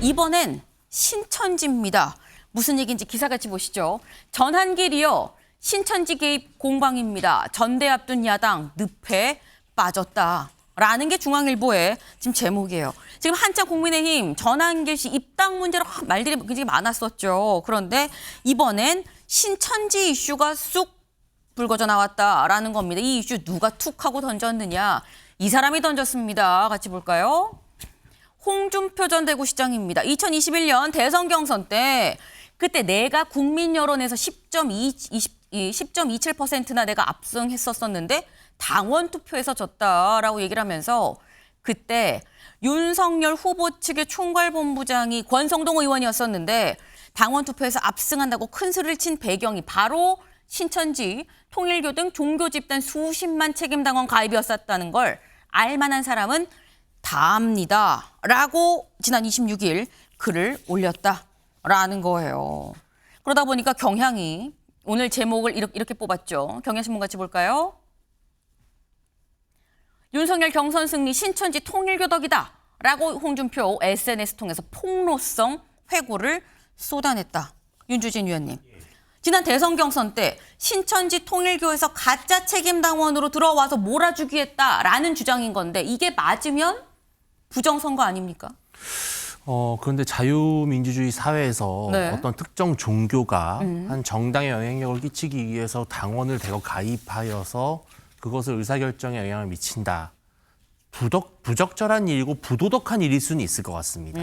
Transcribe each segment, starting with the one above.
이번엔 신천지입니다. 무슨 얘기인지 기사같이 보시죠. 전한길이요. 신천지 개입 공방입니다. 전대 앞둔 야당 늪에 빠졌다. 라는 게 중앙일보의 지금 제목이에요. 지금 한참 국민의힘 전한길 씨 입당 문제로 말들이 굉장히 많았었죠. 그런데 이번엔 신천지 이슈가 쑥 불거져 나왔다라는 겁니다. 이 이슈 누가 툭 하고 던졌느냐. 이 사람이 던졌습니다. 같이 볼까요? 홍준표 전 대구시장입니다. 2021년 대선 경선 때 그때 내가 국민 여론에서 10.27%나 내가 압승했었었는데 당원 투표에서 졌다라고 얘기를 하면서 그때 윤석열 후보 측의 총괄본부장이 권성동 의원이었었는데 당원 투표에서 압승한다고 큰 소리를 친 배경이 바로 신천지, 통일교 등 종교 집단 수십만 책임당원 가입이었었다는 걸 알만한 사람은 다 압니다. 라고 지난 26일 글을 올렸다라는 거예요. 그러다 보니까 경향이 오늘 제목을 이렇게 뽑았죠. 경향신문 같이 볼까요? 윤석열 경선 승리 신천지 통일교 덕이다. 라고 홍준표 SNS 통해서 폭로성 회고를 쏟아냈다. 윤주진 위원님. 지난 대선 경선 때 신천지 통일교에서 가짜 책임당원으로 들어와서 몰아주기 했다라는 주장인 건데 이게 맞으면 부정선거 아닙니까? 그런데 자유민주주의 사회에서 네. 어떤 특정 종교가 한 정당에 영향력을 끼치기 위해서 당원을 대거 가입하여서 그것을 의사결정에 영향을 미친다. 부적절한 일이고 부도덕한 일일 수는 있을 것 같습니다.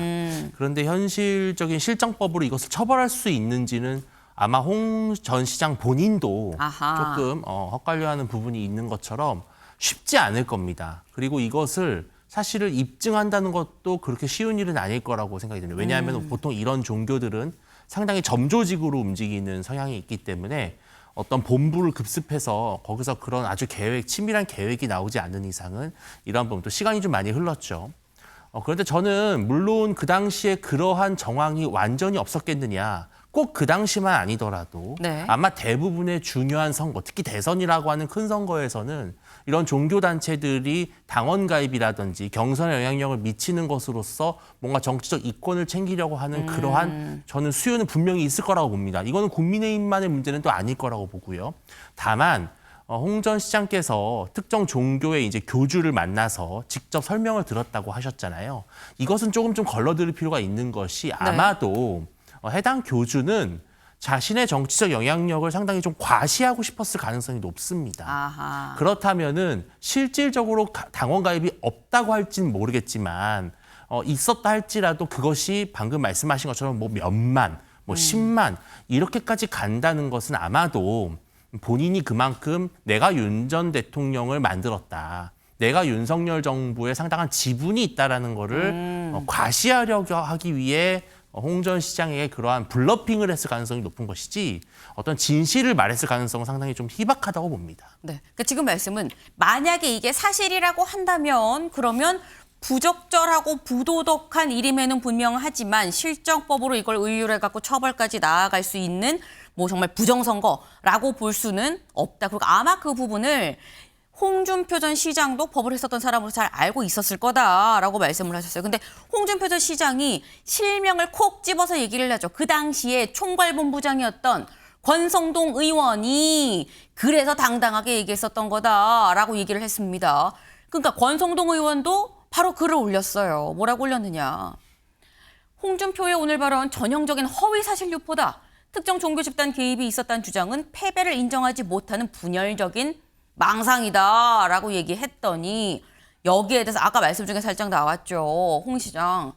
그런데 현실적인 실정법으로 이것을 처벌할 수 있는지는 아마 홍 전 시장 본인도 아하. 조금 헛갈려하는 부분이 있는 것처럼 쉽지 않을 겁니다. 그리고 이것을 사실을 입증한다는 것도 그렇게 쉬운 일은 아닐 거라고 생각이 듭니다. 왜냐하면 보통 이런 종교들은 상당히 점조직으로 움직이는 성향이 있기 때문에 어떤 본부를 급습해서 거기서 그런 아주 치밀한 계획이 나오지 않는 이상은 이러한 부분 또 시간이 좀 많이 흘렀죠. 그런데 저는 물론 그 당시에 그러한 정황이 완전히 없었겠느냐. 꼭 그 당시만 아니더라도 네. 아마 대부분의 중요한 선거, 특히 대선이라고 하는 큰 선거에서는 이런 종교단체들이 당원 가입이라든지 경선에 영향력을 미치는 것으로서 뭔가 정치적 이권을 챙기려고 하는 그러한 저는 수요는 분명히 있을 거라고 봅니다. 이거는 국민의힘만의 문제는 또 아닐 거라고 보고요. 다만 홍 전 시장께서 특정 종교의 이제 교주를 만나서 직접 설명을 들었다고 하셨잖아요. 이것은 조금 좀 걸러들일 필요가 있는 것이 아마도 해당 교주는 자신의 정치적 영향력을 상당히 좀 과시하고 싶었을 가능성이 높습니다. 아하. 그렇다면은 실질적으로 당원 가입이 없다고 할지는 모르겠지만 있었다 할지라도 그것이 방금 말씀하신 것처럼 뭐 몇만, 뭐 10만 이렇게까지 간다는 것은 아마도 본인이 그만큼 내가 윤 전 대통령을 만들었다. 내가 윤석열 정부에 상당한 지분이 있다라는 거를 과시하려고 하기 위해 홍 전 시장에게 그러한 블러핑을 했을 가능성이 높은 것이지 어떤 진실을 말했을 가능성은 상당히 좀 희박하다고 봅니다. 네. 그러니까 지금 말씀은 만약에 이게 사실이라고 한다면 그러면 부적절하고 부도덕한 일임에는 분명하지만 실정법으로 이걸 의율해갖고 처벌까지 나아갈 수 있는 뭐 정말 부정선거라고 볼 수는 없다. 그리고 아마 그 부분을 홍준표 전 시장도 법을 했었던 사람으로 잘 알고 있었을 거다라고 말씀을 하셨어요. 근데 홍준표 전 시장이 실명을 콕 집어서 얘기를 하죠. 그 당시에 총괄본부장이었던 권성동 의원이 그래서 당당하게 얘기했었던 거다라고 얘기를 했습니다. 그러니까 권성동 의원도 바로 글을 올렸어요. 뭐라고 올렸느냐. 홍준표의 오늘 발언 전형적인 허위사실 유포다. 특정 종교 집단 개입이 있었다는 주장은 패배를 인정하지 못하는 분열적인 망상이다라고 얘기했더니 여기에 대해서 아까 말씀 중에 살짝 나왔죠. 홍 시장.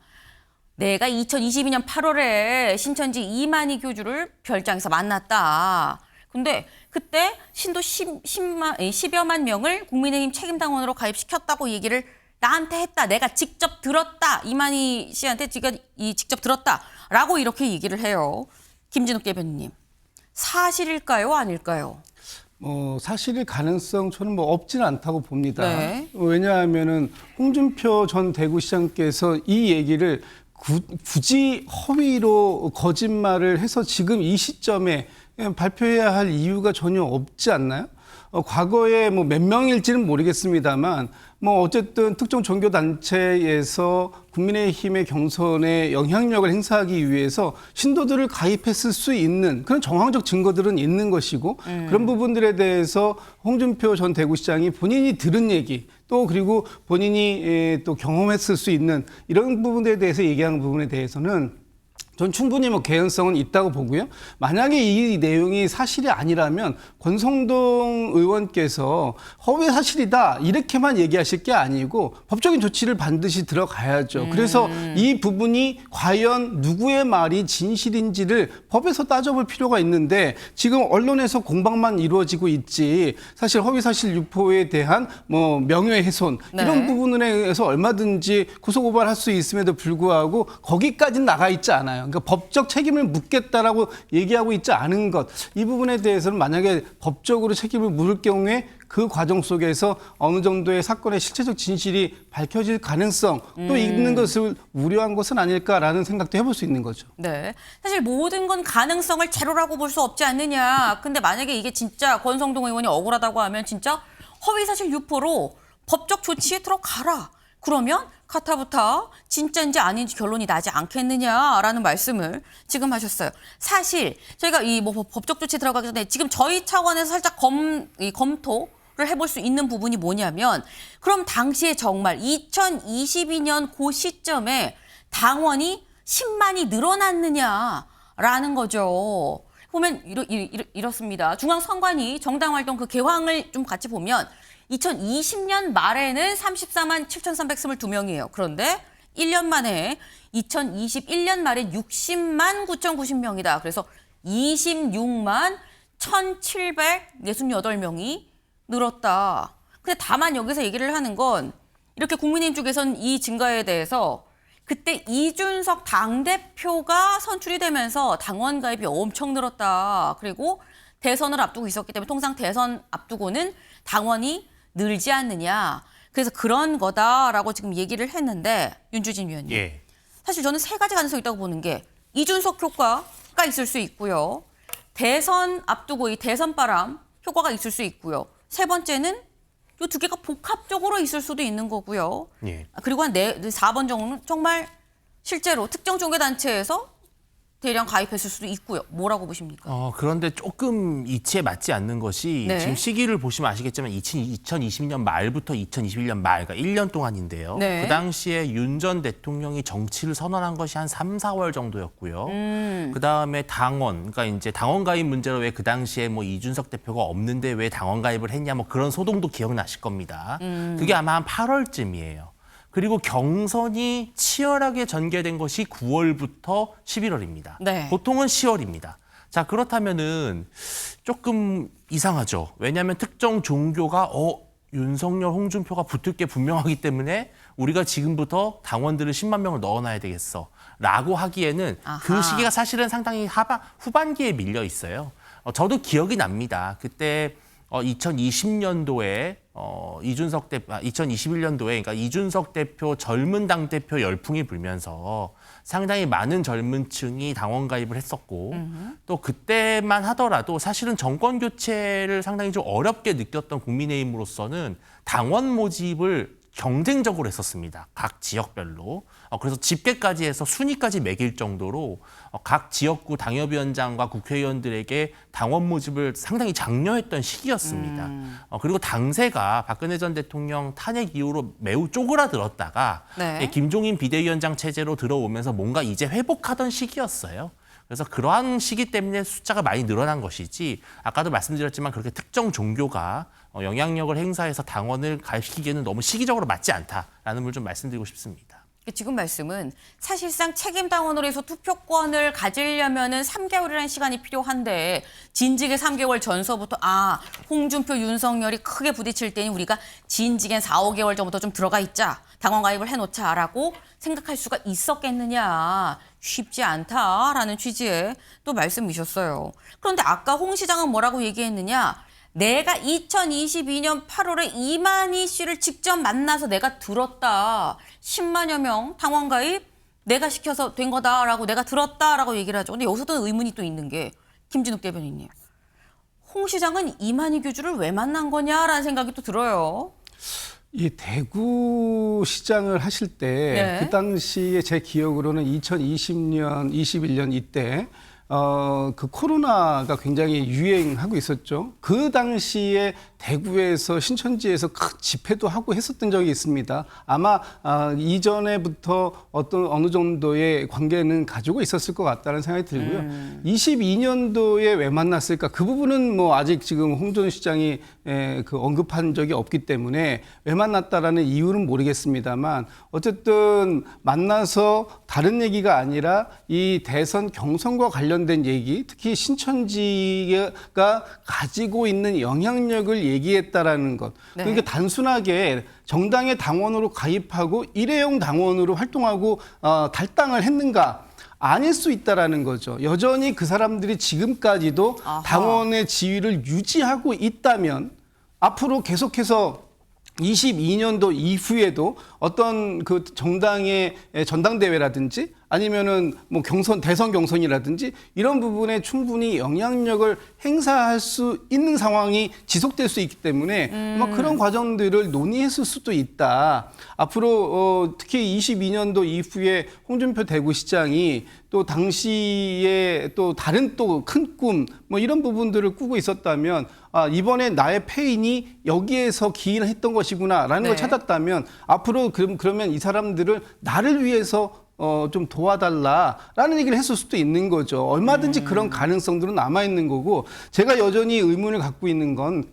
내가 2022년 8월에 신천지 이만희 교주를 별장에서 만났다. 근데 그때 신도 10여만 명을 국민의힘 책임당원으로 가입시켰다고 얘기를 나한테 했다. 내가 직접 들었다. 이만희 씨한테 직접 들었다라고 이렇게 얘기를 해요. 김진욱 대변인님. 사실일까요? 아닐까요? 사실일 가능성 저는 없지는 않다고 봅니다. 네. 왜냐하면은 홍준표 전 대구시장께서 이 얘기를 굳이 허위로 거짓말을 해서 지금 이 시점에 발표해야 할 이유가 전혀 없지 않나요? 과거에 몇 명일지는 모르겠습니다만 뭐 어쨌든 특정 종교 단체에서 국민의힘의 경선에 영향력을 행사하기 위해서 신도들을 가입했을 수 있는 그런 정황적 증거들은 있는 것이고 그런 부분들에 대해서 홍준표 전 대구시장이 본인이 들은 얘기 또 그리고 본인이 또 경험했을 수 있는 이런 부분에 대해서 얘기하는 부분에 대해서는 전 충분히 뭐 개연성은 있다고 보고요. 만약에 이 내용이 사실이 아니라면 권성동 의원께서 허위 사실이다 이렇게만 얘기하실 게 아니고 법적인 조치를 반드시 들어가야죠. 그래서 이 부분이 과연 누구의 말이 진실인지를 법에서 따져볼 필요가 있는데 지금 언론에서 공방만 이루어지고 있지 사실 허위 사실 유포에 대한 뭐 명예훼손 이런 부분에 의해서 얼마든지 고소고발할 수 있음에도 불구하고 거기까지는 나가 있지 않아요. 그러니까 법적 책임을 묻겠다라고 얘기하고 있지 않은 것. 이 부분에 대해서는 만약에 법적으로 책임을 물을 경우에 그 과정 속에서 어느 정도의 사건의 실체적 진실이 밝혀질 가능성 또 있는 것을 우려한 것은 아닐까라는 생각도 해볼 수 있는 거죠. 네. 사실 모든 건 가능성을 제로라고 볼 수 없지 않느냐. 근데 만약에 이게 진짜 권성동 의원이 억울하다고 하면 진짜 허위사실 유포로 법적 조치에 들어가라. 그러면 카타부타 진짜인지 아닌지 결론이 나지 않겠느냐라는 말씀을 지금 하셨어요. 사실 저희가 이 뭐 법적 조치 들어가기 전에 지금 저희 차원에서 살짝 검토를 해볼 수 있는 부분이 뭐냐면 그럼 당시에 정말 2022년 그 시점에 당원이 10만이 늘어났느냐라는 거죠. 보면 이렇습니다. 중앙선관위 정당활동 그 개황을 좀 같이 보면 2020년 말에는 34만 7,322명이에요. 그런데 1년 만에 2021년 말에 60만 9,090명이다. 그래서 26만 1,768명이 늘었다. 근데 다만 여기서 얘기를 하는 건 이렇게 국민의힘 쪽에서는 이 증가에 대해서 그때 이준석 당대표가 선출이 되면서 당원 가입이 엄청 늘었다. 그리고 대선을 앞두고 있었기 때문에 통상 대선 앞두고는 당원이 늘지 않느냐. 그래서 그런 거다라고 지금 얘기를 했는데 윤주진 위원님. 예. 사실 저는 세 가지 가능성이 있다고 보는 게 이준석 효과가 있을 수 있고요. 대선 앞두고 이 대선 바람 효과가 있을 수 있고요. 세 번째는 이 두 개가 복합적으로 있을 수도 있는 거고요. 예. 그리고 한 4번 정도는 정말 실제로 특정 종교단체에서 대량 가입했을 수도 있고요. 뭐라고 보십니까? 그런데 조금 이치에 맞지 않는 것이 네. 지금 시기를 보시면 아시겠지만 2020년 말부터 2021년 말, 그러니까 1년 동안인데요. 네. 그 당시에 윤 전 대통령이 정치를 선언한 것이 한 3, 4월 정도였고요. 그다음에 당원, 그러니까 이제 당원 가입 문제로 왜 그 당시에 뭐 이준석 대표가 없는데 왜 당원 가입을 했냐 뭐 그런 소동도 기억나실 겁니다. 그게 아마 한 8월쯤이에요. 그리고 경선이 치열하게 전개된 것이 9월부터 11월입니다. 네. 보통은 10월입니다. 자, 그렇다면은 조금 이상하죠. 왜냐하면 특정 종교가 윤석열, 홍준표가 붙을 게 분명하기 때문에 우리가 지금부터 당원들을 10만 명을 넣어놔야 되겠어. 라고 하기에는 아하. 그 시기가 사실은 상당히 후반기에 밀려 있어요. 저도 기억이 납니다. 그때 2020년도에 2021년도에 그러니까 이준석 대표 젊은 당 대표 열풍이 불면서 상당히 많은 젊은 층이 당원 가입을 했었고 또 그때만 하더라도 사실은 정권 교체를 상당히 좀 어렵게 느꼈던 국민의힘으로서는 당원 모집을 경쟁적으로 했었습니다. 각 지역별로. 그래서 집계까지 해서 순위까지 매길 정도로 각 지역구 당협위원장과 국회의원들에게 당원 모집을 상당히 장려했던 시기였습니다. 그리고 당세가 박근혜 전 대통령 탄핵 이후로 매우 쪼그라들었다가 네. 김종인 비대위원장 체제로 들어오면서 뭔가 이제 회복하던 시기였어요. 그래서 그러한 시기 때문에 숫자가 많이 늘어난 것이지 아까도 말씀드렸지만 그렇게 특정 종교가 영향력을 행사해서 당원을 가입시키기에는 너무 시기적으로 맞지 않다라는 걸 좀 말씀드리고 싶습니다. 지금 말씀은 사실상 책임 당원으로 해서 투표권을 가지려면은 3개월이라는 시간이 필요한데 진즉의 3개월 전서부터 홍준표, 윤석열이 크게 부딪힐 때니 우리가 진즉엔 4, 5개월 전부터 좀 들어가 있자. 당원 가입을 해놓자라고 생각할 수가 있었겠느냐. 쉽지 않다라는 취지의 또 말씀이셨어요. 그런데 아까 홍 시장은 뭐라고 얘기했느냐. 내가 2022년 8월에 이만희 씨를 직접 만나서 내가 들었다. 10만여 명 당원 가입 내가 시켜서 된 거다라고 내가 들었다라고 얘기를 하죠. 근데 여기서도 의문이 또 있는 게 김진욱 대변인님. 홍 시장은 이만희 교주를 왜 만난 거냐라는 생각이 또 들어요. 이 대구 시장을 하실 때 네. 그 당시에 제 기억으로는 2020년, 21년 이때 그 코로나가 굉장히 유행하고 있었죠. 그 당시에 대구에서 신천지에서 큰 집회도 하고 했었던 적이 있습니다. 아마 이전에부터 어느 정도의 관계는 가지고 있었을 것 같다는 생각이 들고요. 22년도에 왜 만났을까? 그 부분은 뭐 아직 지금 홍준 시장이 그 언급한 적이 없기 때문에 왜 만났다라는 이유는 모르겠습니다만 어쨌든 만나서 다른 얘기가 아니라 이 대선 경선과 관련된 얘기, 특히 신천지가 가지고 있는 영향력을 얘기했다라는 것. 네. 그러니까 단순하게 정당의 당원으로 가입하고 일회용 당원으로 활동하고 탈당을 했는가? 아닐 수 있다라는 거죠. 여전히 그 사람들이 지금까지도 아하. 당원의 지위를 유지하고 있다면 앞으로 계속해서 22년도 이후에도 어떤 그 정당의 전당대회라든지 아니면은 뭐 대선 경선이라든지 이런 부분에 충분히 영향력을 행사할 수 있는 상황이 지속될 수 있기 때문에 아마 그런 과정들을 논의했을 수도 있다. 앞으로 특히 22년도 이후에 홍준표 대구시장이 또 당시에 또 다른 또 큰 꿈 뭐 이런 부분들을 꾸고 있었다면 이번에 나의 패인이 여기에서 기인했던 것이구나라는 네. 걸 찾았다면 앞으로 그러면 이 사람들을 나를 위해서 좀 도와달라라는 얘기를 했을 수도 있는 거죠. 얼마든지 그런 가능성들은 남아있는 거고 제가 여전히 의문을 갖고 있는 건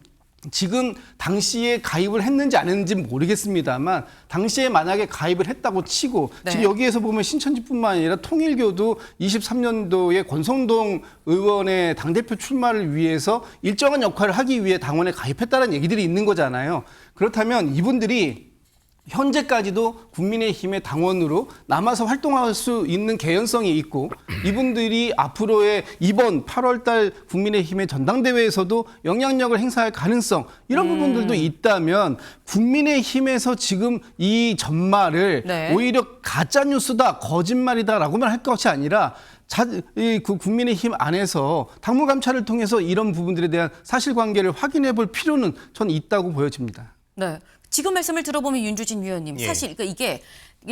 지금 당시에 가입을 했는지 안 했는지 모르겠습니다만 당시에 만약에 가입을 했다고 치고 네. 지금 여기에서 보면 신천지뿐만 아니라 통일교도 23년도에 권성동 의원의 당대표 출마를 위해서 일정한 역할을 하기 위해 당원에 가입했다는 얘기들이 있는 거잖아요. 그렇다면 이분들이 현재까지도 국민의힘의 당원으로 남아서 활동할 수 있는 개연성이 있고 이분들이 앞으로의 이번 8월달 국민의힘의 전당대회에서도 영향력을 행사할 가능성 이런 부분들도 있다면 국민의힘에서 지금 이 전말을 네. 오히려 가짜 뉴스다 거짓말이다라고만 할 것이 아니라 그 국민의힘 안에서 당무감찰을 통해서 이런 부분들에 대한 사실관계를 확인해 볼 필요는 전 있다고 보여집니다. 네. 지금 말씀을 들어보면 윤주진 위원님 예. 사실 이게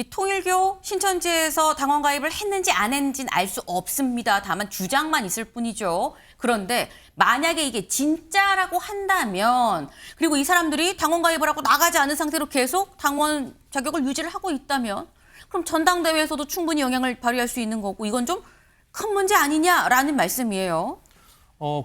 통일교 신천지에서 당원 가입을 했는지 안 했는지는 알 수 없습니다. 다만 주장만 있을 뿐이죠. 그런데 만약에 이게 진짜라고 한다면 그리고 이 사람들이 당원 가입을 하고 나가지 않은 상태로 계속 당원 자격을 유지를 하고 있다면 그럼 전당대회에서도 충분히 영향을 발휘할 수 있는 거고 이건 좀 큰 문제 아니냐라는 말씀이에요.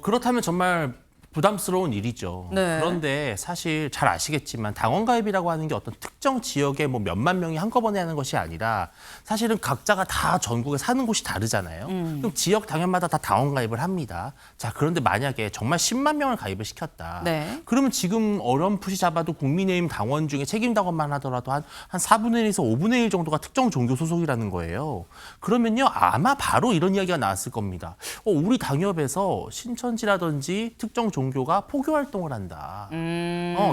그렇다면 정말 부담스러운 일이죠. 네. 그런데 사실 잘 아시겠지만 당원 가입이라고 하는 게 어떤 특정 지역에 뭐 몇만 명이 한꺼번에 하는 것이 아니라 사실은 각자가 다 전국에 사는 곳이 다르잖아요. 그럼 지역 당원마다 다 당원 가입을 합니다. 자, 그런데 만약에 정말 10만 명을 가입을 시켰다. 네. 그러면 지금 어렴풋이 잡아도 국민의힘 당원 중에 책임 당원만 하더라도 한 4분의 1에서 5분의 1 정도가 특정 종교 소속이라는 거예요. 그러면요, 아마 바로 이런 이야기가 나왔을 겁니다. 우리 당협에서 신천지라든지 특정 종교가 포교 활동을 한다.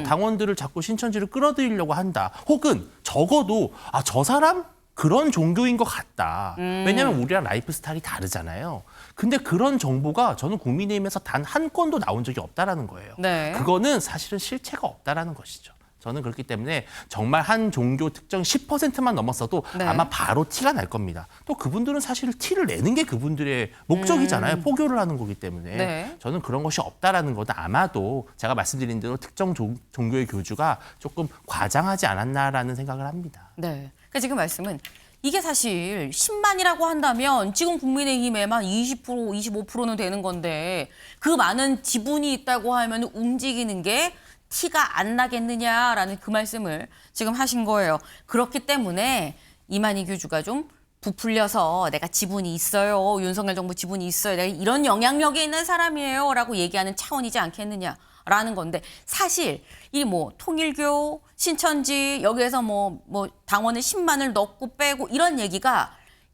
당원들을 자꾸 신천지를 끌어들이려고 한다. 혹은 적어도 저 사람 그런 종교인 것 같다. 왜냐하면 우리랑 라이프 스타일이 다르잖아요. 근데 그런 정보가 저는 국민의힘에서 단 한 건도 나온 적이 없다라는 거예요. 네. 그거는 사실은 실체가 없다라는 것이죠. 저는 그렇기 때문에 정말 한 종교 특정 10%만 넘었어도 네. 아마 바로 티가 날 겁니다. 또 그분들은 사실 티를 내는 게 그분들의 목적이잖아요. 포교를 하는 거기 때문에. 네. 저는 그런 것이 없다라는 것은 아마도 제가 말씀드린 대로 특정 종교의 교주가 조금 과장하지 않았나라는 생각을 합니다. 네. 그러니까 지금 말씀은 이게 사실 10만이라고 한다면 지금 국민의힘에만 20%, 25%는 되는 건데 그 많은 지분이 있다고 하면 움직이는 게 티가 안 나겠느냐라는 그 말씀을 지금 하신 거예요. 그렇기 때문에 이만희 교주가 좀 부풀려서 내가 지분이 있어요. 윤석열 정부 지분이 있어요. 내가 이런 영향력이 있는 사람이에요. 라고 얘기하는 차원이지 않겠느냐라는 건데 사실 이 뭐 통일교, 신천지 여기에서 뭐 당원을 10만을 넣고 빼고 이런 얘기가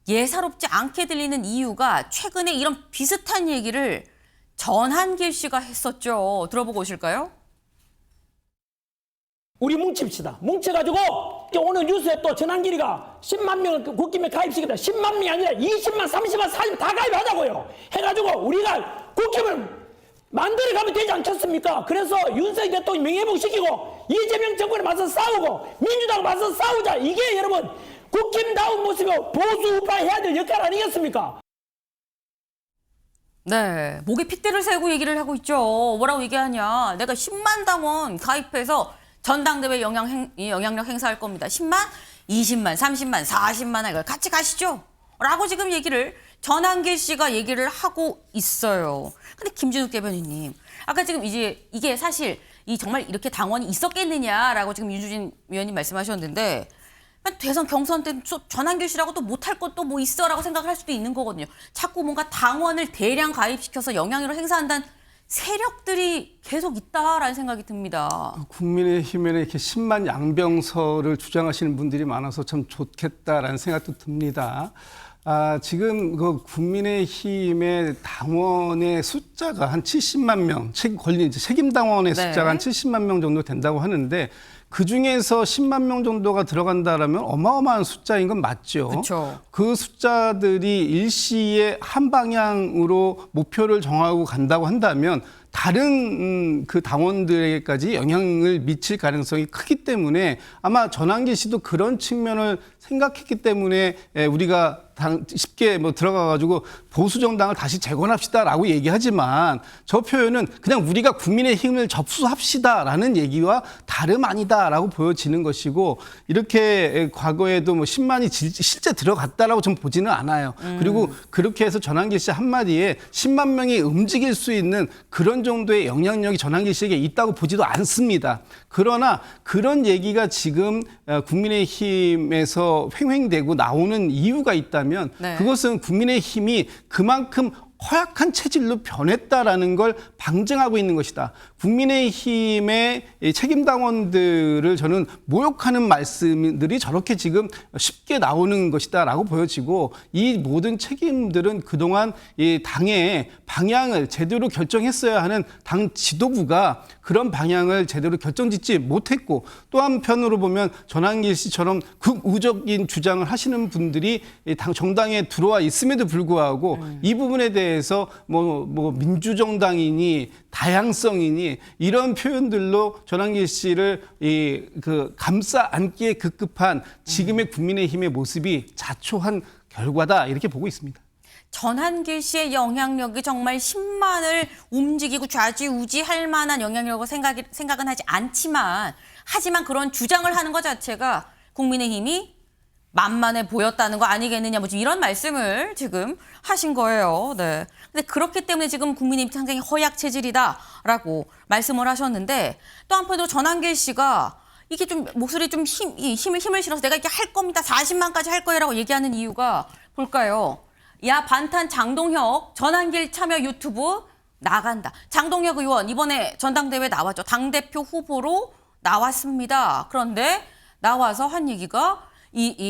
예사롭지 않게 들리는 이유가 최근에 이런 비슷한 얘기를 전한길 씨가 했었죠. 들어보고 오실까요? 우리 뭉칩시다. 뭉쳐가지고 오늘 뉴스에 또 전환길이가 10만 명을 국힘에 가입시켰다. 10만 명이 아니라 20만, 30만, 40만 다 가입하자고요. 해가지고 우리가 국힘을 만들어가면 되지 않겠습니까? 그래서 윤석열 대통령 명예회복시키고 이재명 정권에 맞서 싸우고 민주당에 맞서 싸우자. 이게 여러분 국힘다운 모습이고 보수 우파 해야 될 역할 아니겠습니까? 네, 목에 핏대를 세우고 얘기를 하고 있죠. 뭐라고 얘기하냐. 내가 10만 당원 가입해서 전당대회 영향력 행사할 겁니다. 10만, 20만, 30만, 40만 이걸 같이 가시죠. 라고 지금 얘기를 전한길 씨가 얘기를 하고 있어요. 근데 김진욱 대변인님, 아까 지금 이게 사실 정말 이렇게 당원이 있었겠느냐라고 지금 윤주진 위원님 말씀하셨는데 대선 경선 때 전한길 씨라고 또 못할 것도 뭐 있어라고 생각할 수도 있는 거거든요. 자꾸 뭔가 당원을 대량 가입시켜서 영향력을 행사한다는 세력들이 계속 있다라는 생각이 듭니다. 국민의힘에는 이렇게 10만 양병설을 주장하시는 분들이 많아서 참 좋겠다라는 생각도 듭니다. 지금 그 국민의힘의 당원의 숫자가 한 70만 명, 책임 당원의 네. 숫자가 한 70만 명 정도 된다고 하는데 그 중에서 10만 명 정도가 들어간다라면 어마어마한 숫자인 건 맞죠. 그쵸. 그 숫자들이 일시에 한 방향으로 목표를 정하고 간다고 한다면 다른 그 당원들에게까지 영향을 미칠 가능성이 크기 때문에 아마 전한길 씨도 그런 측면을 생각했기 때문에 우리가 쉽게 들어가가지고 보수 정당을 다시 재건합시다라고 얘기하지만 저 표현은 그냥 우리가 국민의힘을 접수합시다라는 얘기와 다름 아니다라고 보여지는 것이고 이렇게 과거에도 10만이 실제 들어갔다라고 좀 보지는 않아요. 그리고 그렇게 해서 전한길 씨 한마디에 10만 명이 움직일 수 있는 그런 정도의 영향력이 전한길 씨에게 있다고 보지도 않습니다. 그러나 그런 얘기가 지금 국민의힘에서 횡행되고 나오는 이유가 있다면 네. 그것은 국민의힘이 그만큼 허약한 체질로 변했다라는 걸 방증하고 있는 것이다. 국민의힘의 책임당원들을 저는 모욕하는 말씀들이 저렇게 지금 쉽게 나오는 것이다라고 보여지고 이 모든 책임들은 그동안 이 당의 방향을 제대로 결정했어야 하는 당 지도부가 그런 방향을 제대로 결정짓지 못했고 또 한편으로 보면 전한길 씨처럼 극우적인 주장을 하시는 분들이 정당에 들어와 있음에도 불구하고 이 부분에 대해서 뭐 민주정당이니 다양성이니 이런 표현들로 전한길 씨를 감싸 안기에 급급한 지금의 국민의힘의 모습이 자초한 결과다 이렇게 보고 있습니다. 전한길 씨의 영향력이 정말 10만을 움직이고 좌지우지할 만한 영향력을 생각은 하지 않지만 하지만 그런 주장을 하는 것 자체가 국민의힘이 만만해 보였다는 거 아니겠느냐 뭐 이런 말씀을 지금 하신 거예요. 네. 근데 그렇기 때문에 지금 국민의힘 상당히 허약 체질이다라고 말씀을 하셨는데 또 한편으로 전한길 씨가 이게 좀 목소리 좀 힘을 실어서 내가 이렇게 할 겁니다. 40만까지 할 거예요라고 얘기하는 이유가 볼까요? 야 반탄 장동혁 전한길 참여 유튜브 나간다. 장동혁 의원 이번에 전당대회 나왔죠. 당대표 후보로 나왔습니다. 그런데 나와서 한 얘기가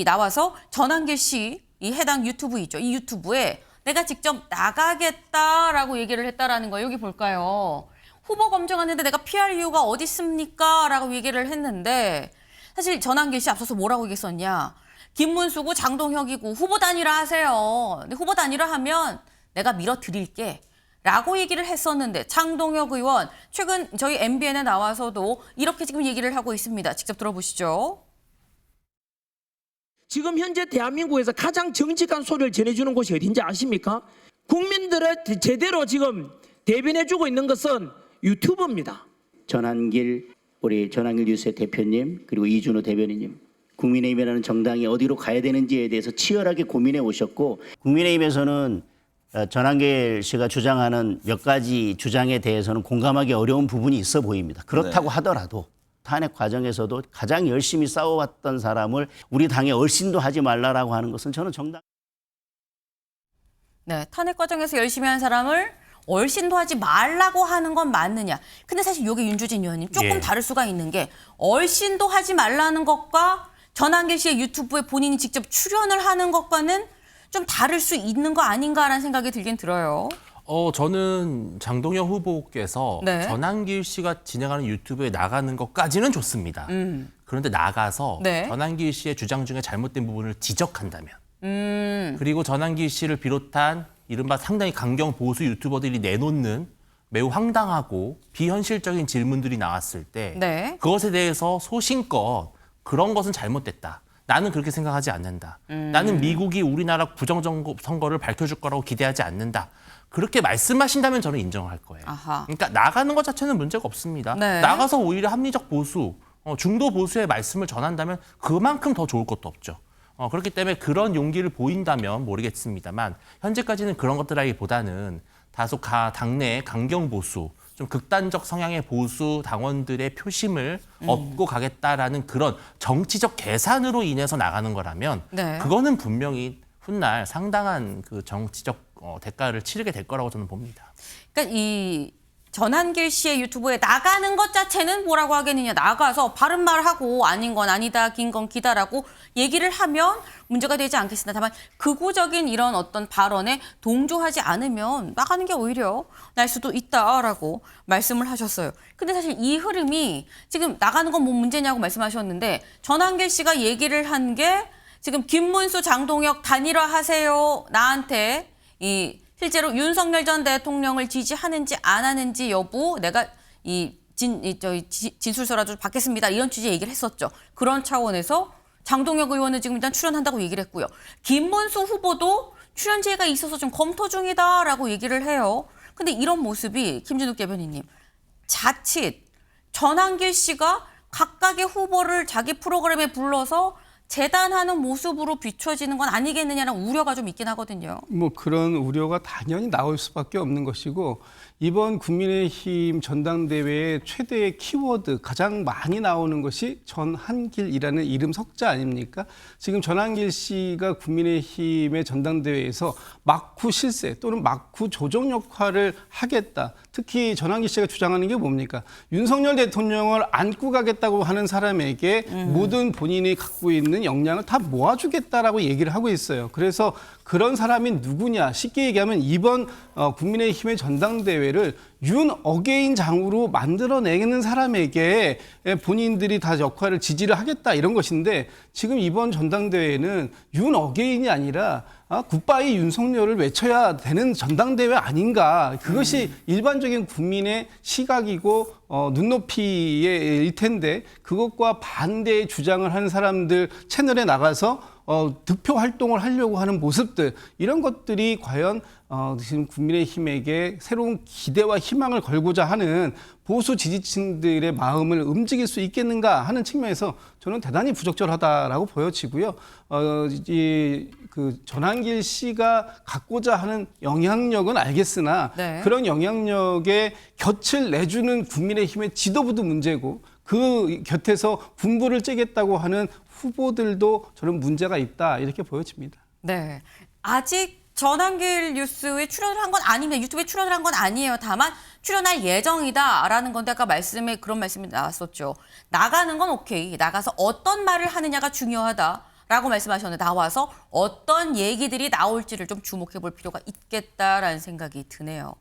나와서 전한길 씨 이 해당 유튜브 있죠. 이 유튜브에 내가 직접 나가겠다라고 얘기를 했다라는 거예요. 여기 볼까요? 후보 검증하는데 내가 피할 이유가 어디 있습니까? 라고 얘기를 했는데 사실 전한길 씨 앞서서 뭐라고 얘기했었냐. 김문수고 장동혁이고 후보 단일화 하세요. 근데 후보 단일화 하면 내가 밀어드릴게. 라고 얘기를 했었는데 장동혁 의원 최근 저희 MBN에 나와서도 이렇게 지금 얘기를 하고 있습니다. 직접 들어보시죠. 지금 현재 대한민국에서 가장 정직한 소리를 전해주는 곳이 어딘지 아십니까? 국민들을 제대로 지금 대변해주고 있는 것은 유튜브입니다. 우리 전한길 뉴스의 대표님 그리고 이준호 대변인님 국민의힘이라는 정당이 어디로 가야 되는지에 대해서 치열하게 고민해 오셨고 국민의힘에서는 전한길 씨가 주장하는 몇 가지 주장에 대해서는 공감하기 어려운 부분이 있어 보입니다. 그렇다고 하더라도 탄핵 과정에서도 가장 열심히 싸워왔던 사람을 우리 당에 얼씬도 하지 말라라고 하는 것은 저는 정당. 네, 탄핵 과정에서 열심히 한 사람을 얼씬도 하지 말라고 하는 건 맞느냐. 근데 사실 이게 윤주진 의원님 조금 다를 수가 있는 게 얼씬도 하지 말라는 것과 전한길 씨의 유튜브에 본인이 직접 출연을 하는 것과는 좀 다를 수 있는 거 아닌가라는 생각이 들긴 들어요. 저는 장동혁 후보께서 네. 전한길 씨가 진행하는 유튜브에 나가는 것까지는 좋습니다. 그런데 나가서 네. 전한길 씨의 주장 중에 잘못된 부분을 지적한다면 그리고 전한길 씨를 비롯한 이른바 상당히 강경 보수 유튜버들이 내놓는 매우 황당하고 비현실적인 질문들이 나왔을 때 네. 그것에 대해서 소신껏 그런 것은 잘못됐다. 나는 그렇게 생각하지 않는다. 나는 미국이 우리나라 부정선거를 밝혀줄 거라고 기대하지 않는다. 그렇게 말씀하신다면 저는 인정할 거예요. 아하. 그러니까 나가는 것 자체는 문제가 없습니다. 네. 나가서 오히려 합리적 보수, 중도 보수의 말씀을 전한다면 그만큼 더 좋을 것도 없죠. 그렇기 때문에 그런 용기를 보인다면 모르겠습니다만 현재까지는 그런 것들하기보다는 다소 당내 강경 보수, 좀 극단적 성향의 보수 당원들의 표심을 얻고 가겠다라는 그런 정치적 계산으로 인해서 나가는 거라면 네. 그거는 분명히 훗날 상당한 그 정치적 대가를 치르게 될 거라고 저는 봅니다. 그러니까 이 전한길 씨의 유튜브에 나가는 것 자체는 뭐라고 하겠느냐. 나가서 바른 말하고 아닌 건 아니다, 긴 건 기다라고 얘기를 하면 문제가 되지 않겠습니다. 다만 극우적인 이런 어떤 발언에 동조하지 않으면 나가는 게 오히려 날 수도 있다라고 말씀을 하셨어요. 근데 사실 이 흐름이 지금 나가는 건 뭐 문제냐고 말씀하셨는데 전한길 씨가 얘기를 한 게 지금 김문수, 장동혁 단일화하세요. 나한테 실제로 윤석열 전 대통령을 지지하는지 안 하는지 여부 내가 진술서라도 받겠습니다. 이런 취지의 얘기를 했었죠. 그런 차원에서 장동혁 의원은 지금 일단 출연한다고 얘기를 했고요. 김문수 후보도 출연제가 있어서 좀 검토 중이다라고 얘기를 해요. 근데 이런 모습이 김진욱 대변인님 자칫 전한길 씨가 각각의 후보를 자기 프로그램에 불러서 재단하는 모습으로 비춰지는 건 아니겠느냐는 우려가 좀 있긴 하거든요. 뭐 그런 우려가 당연히 나올 수밖에 없는 것이고 이번 국민의힘 전당대회의 최대의 키워드 가장 많이 나오는 것이 전한길이라는 이름 석자 아닙니까? 지금 전한길 씨가 국민의힘의 전당대회에서 막후 실세 또는 막후 조정 역할을 하겠다. 특히 전한길 씨가 주장하는 게 뭡니까? 윤석열 대통령을 안고 가겠다고 하는 사람에게 모든 본인이 갖고 있는 역량을 다 모아주겠다라고 얘기를 하고 있어요. 그래서 그런 사람이 누구냐? 쉽게 얘기하면 이번 국민의힘의 전당대회를 윤 어게인 장으로 만들어내는 사람에게 본인들이 다 역할을 지지를 하겠다 이런 것인데 지금 이번 전당대회는 윤 어게인이 아니라 굿바이 윤석열을 외쳐야 되는 전당대회 아닌가. 그것이 일반적인 국민의 시각이고 눈높이의 일 텐데 그것과 반대의 주장을 하는 사람들 채널에 나가서 득표 활동을 하려고 하는 모습들 이런 것들이 과연 지금 국민의힘에게 새로운 기대와 희망을 걸고자 하는 보수 지지층들의 마음을 움직일 수 있겠는가 하는 측면에서 저는 대단히 부적절하다라고 보여지고요. 그 전한길 씨가 갖고자 하는 영향력은 알겠으나 네. 그런 영향력에 곁을 내주는 국민의힘의 지도부도 문제고 그 곁에서 군부를 째겠다고 하는 후보들도 저는 문제가 있다 이렇게 보여집니다. 네. 아직 전한길 뉴스에 출연을 한 건 아닙니다. 유튜브에 출연을 한 건 아니에요. 다만 출연할 예정이다라는 건데 아까 그런 말씀이 나왔었죠. 나가는 건 오케이. 나가서 어떤 말을 하느냐가 중요하다라고 말씀하셨는데 나와서 어떤 얘기들이 나올지를 좀 주목해 볼 필요가 있겠다라는 생각이 드네요.